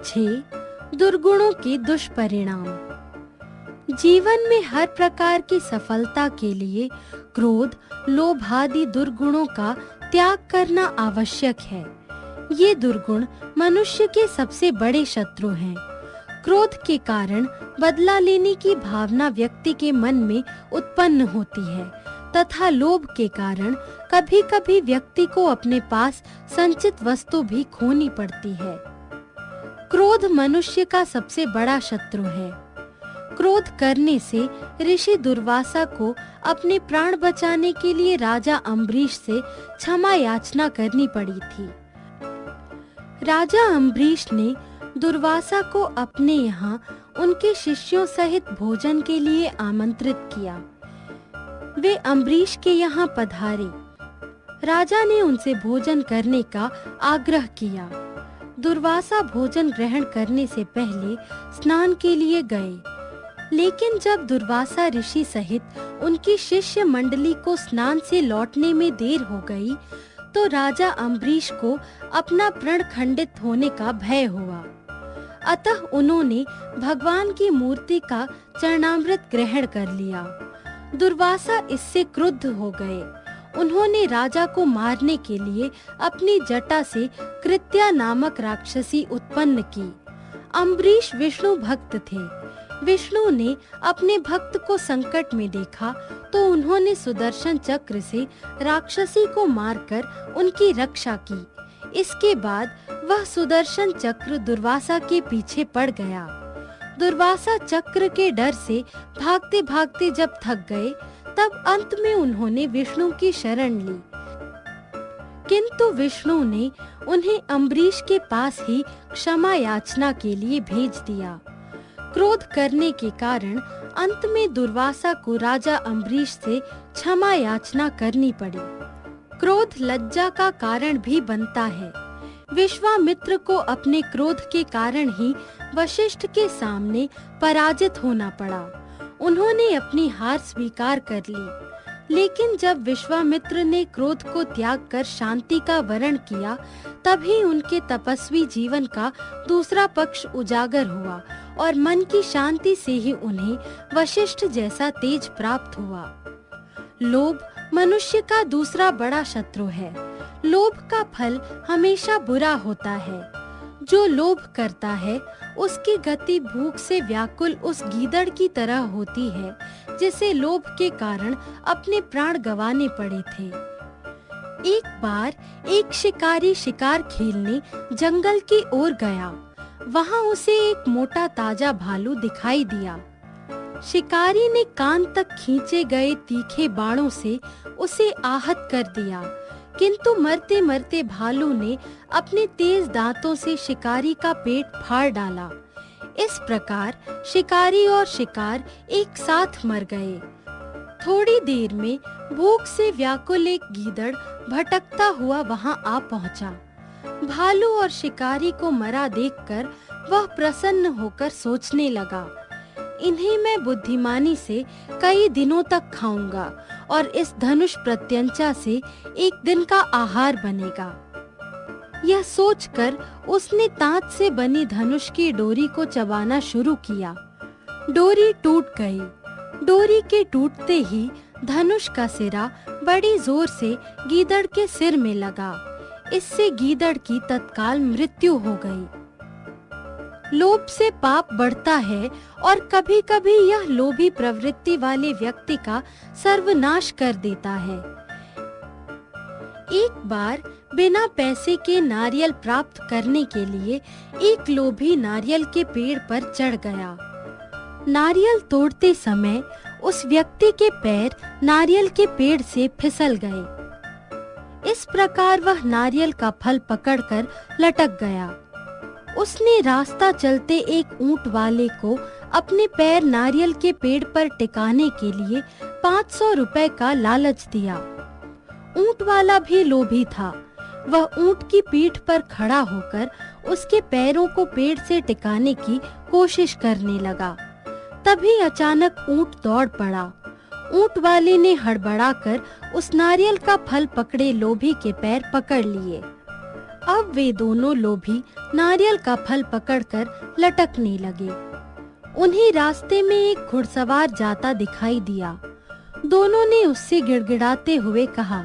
6 दुर्गुणों के दुष्परिणाम। जीवन में हर प्रकार की सफलता के लिए क्रोध, लोभ आदि दुर्गुणों का त्याग करना आवश्यक है। ये दुर्गुण मनुष्य के सबसे बड़े शत्रु हैं। क्रोध के कारण बदला लेने की भावना व्यक्ति के मन में उत्पन्न होती है तथा लोभ के कारण कभी-कभी व्यक्ति को अपने पास संचित वस्तु भी खोनी पड़ती है। क्रोध मनुष्य का सबसे बड़ा शत्रु है। क्रोध करने से ऋषि दुर्वासा को अपने प्राण बचाने के लिए राजा अम्बरीश से क्षमा याचना करनी पड़ी थी। राजा अम्बरीश ने दुर्वासा को अपने यहाँ उनके शिष्यों सहित भोजन के लिए आमंत्रित किया। वे अम्बरीश के यहाँ पधारे। राजा ने उनसे भोजन करने का आग्रह किया। दुर्वासा भोजन ग्रहण करने से पहले स्नान के लिए गए, लेकिन जब दुर्वासा ऋषि सहित उनकी शिष्य मंडली को स्नान से लौटने में देर हो गई, तो राजा अम्बरीश को अपना प्रण खंडित होने का भय हुआ। अतः उन्होंने भगवान की मूर्ति का चरणामृत ग्रहण कर लिया। दुर्वासा इससे क्रुद्ध हो गए। उन्होंने राजा को मारने के लिए अपनी जटा से कृत्या नामक राक्षसी उत्पन्न की। अम्बरीश विष्णु भक्त थे। विष्णु ने अपने भक्त को संकट में देखा तो उन्होंने सुदर्शन चक्र से राक्षसी को मारकर उनकी रक्षा की। इसके बाद वह सुदर्शन चक्र दुर्वासा के पीछे पड़ गया। दुर्वासा चक्र के डर से भागते भागते जब थक गए, तब अंत में उन्होंने विष्णु की शरण ली, किंतु विष्णु ने उन्हें अम्बरीश के पास ही क्षमा याचना के लिए भेज दिया। क्रोध करने के कारण अंत में दुर्वासा को राजा अम्बरीश से क्षमा याचना करनी पड़ी। क्रोध लज्जा का कारण भी बनता है। विश्वामित्र को अपने क्रोध के कारण ही वशिष्ठ के सामने पराजित होना पड़ा। उन्होंने अपनी हार स्वीकार कर ली, लेकिन जब विश्वामित्र ने क्रोध को त्याग कर शांति का वरण किया, तभी उनके तपस्वी जीवन का दूसरा पक्ष उजागर हुआ और मन की शांति से ही उन्हें वशिष्ठ जैसा तेज प्राप्त हुआ। लोभ मनुष्य का दूसरा बड़ा शत्रु है। लोभ का फल हमेशा बुरा होता है। जो लोभ करता है, उसकी गति भूख से व्याकुल उस गीदड़ की तरह होती है, जिसे लोभ के कारण अपने प्राण गंवाने पड़े थे। एक बार एक शिकारी शिकार खेलने जंगल की ओर गया। वहां उसे एक मोटा ताजा भालू दिखाई दिया। शिकारी ने कान तक खींचे गए तीखे बाणों से उसे आहत कर दिया, किंतु मरते मरते भालू ने अपने तेज दांतों से शिकारी का पेट फाड़ डाला। इस प्रकार शिकारी और शिकार एक साथ मर गए। थोड़ी देर में भूख से व्याकुल एक गीदड़ भटकता हुआ वहां आ पहुंचा। भालू और शिकारी को मरा देखकर वह प्रसन्न होकर सोचने लगा, इन्हें मैं बुद्धिमानी से कई दिनों तक खाऊंगा और इस धनुष प्रत्यंचा से एक दिन का आहार बनेगा। यह सोचकर उसने तांत से बनी धनुष की डोरी को चबाना शुरू किया। डोरी टूट गई। डोरी के टूटते ही धनुष का सिरा बड़ी जोर से गीदड़ के सिर में लगा। इससे गीदड़ की तत्काल मृत्यु हो गई। लोभ से पाप बढ़ता है और कभी-कभी यह लोभी प्रवृत्ति वाले व्यक्ति का सर्वनाश कर देता है। एक बार बिना पैसे के नारियल प्राप्त करने के लिए एक लोभी नारियल के पेड़ पर चढ़ गया। नारियल तोड़ते समय उस व्यक्ति के पैर नारियल के पेड़ से फिसल गए। इस प्रकार वह नारियल का फल पकड़कर लटक गया। उसने रास्ता चलते एक ऊंट वाले को अपने पैर नारियल के पेड़ पर टिकाने के लिए 500 रुपए का लालच दिया। ऊंट वाला भी लोभी था। वह ऊंट की पीठ पर खड़ा होकर उसके पैरों को पेड़ से टिकाने की कोशिश करने लगा। तभी अचानक ऊंट दौड़ पड़ा। ऊंट वाले ने हड़बड़ाकर उस नारियल का फल पकड़े लोभी के पैर पकड़ लिए। अब वे दोनों लोभी नारियल का फल पकड़कर लटकने लगे। उन्हें रास्ते में एक घुड़सवार जाता दिखाई दिया। दोनों ने उससे गिड़गिड़ाते हुए कहा,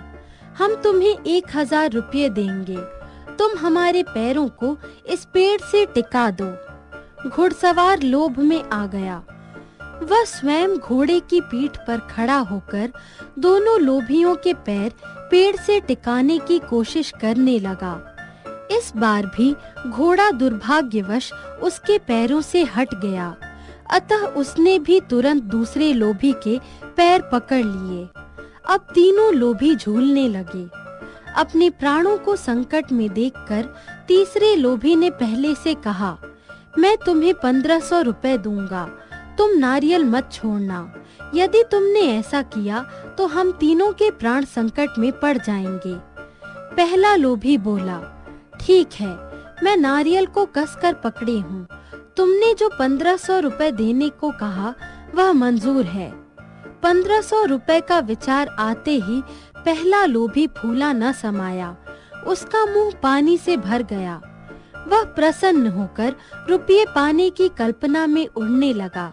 हम तुम्हें 1000 रुपये देंगे, तुम हमारे पैरों को इस पेड़ से टिका दो। घुड़सवार लोभ में आ गया। वह स्वयं घोड़े की पीठ पर खड़ा होकर दोनों लोभियों के पैर पेड़ से टिकाने की कोशिश करने लगा। इस बार भी घोड़ा दुर्भाग्यवश उसके पैरों से हट गया, अतः उसने भी तुरंत दूसरे लोभी के पैर पकड़ लिए। अब तीनों लोभी झूलने लगे। अपने प्राणों को संकट में देखकर तीसरे लोभी ने पहले से कहा, मैं तुम्हें 1500 रुपए दूंगा, तुम नारियल मत छोड़ना। यदि तुमने ऐसा किया तो हम तीनों के प्राण संकट में पड़ जाएंगे। पहला लोभी बोला, ठीक है, मैं नारियल को कसकर पकड़े हूँ। तुमने जो 1500 रुपए देने को कहा वह मंजूर है। 1500 रुपए का विचार आते ही पहला लोभी फूला न समाया, उसका मुंह पानी से भर गया। वह प्रसन्न होकर रुपये पाने की कल्पना में उड़ने लगा।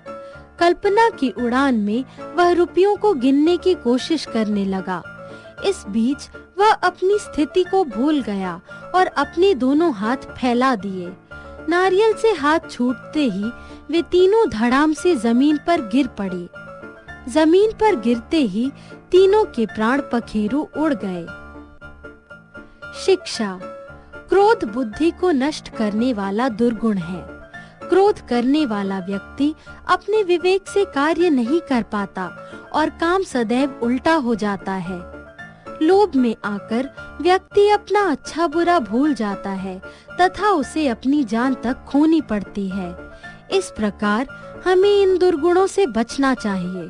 कल्पना की उड़ान में वह रुपयों को गिनने की कोशिश करने लगा। इस बीच वह अपनी स्थिति को भूल गया और अपने दोनों हाथ फैला दिए। नारियल से हाथ छूटते ही वे तीनों धड़ाम से जमीन पर गिर पड़े। जमीन पर गिरते ही तीनों के प्राण पखेरु उड़ गए। शिक्षा। क्रोध बुद्धि को नष्ट करने वाला दुर्गुण है। क्रोध करने वाला व्यक्ति अपने विवेक से कार्य नहीं कर पाता और काम सदैव उल्टा हो जाता है। लोभ में आकर व्यक्ति अपना अच्छा बुरा भूल जाता है तथा उसे अपनी जान तक खोनी पड़ती है। इस प्रकार हमें इन दुर्गुणों से बचना चाहिए।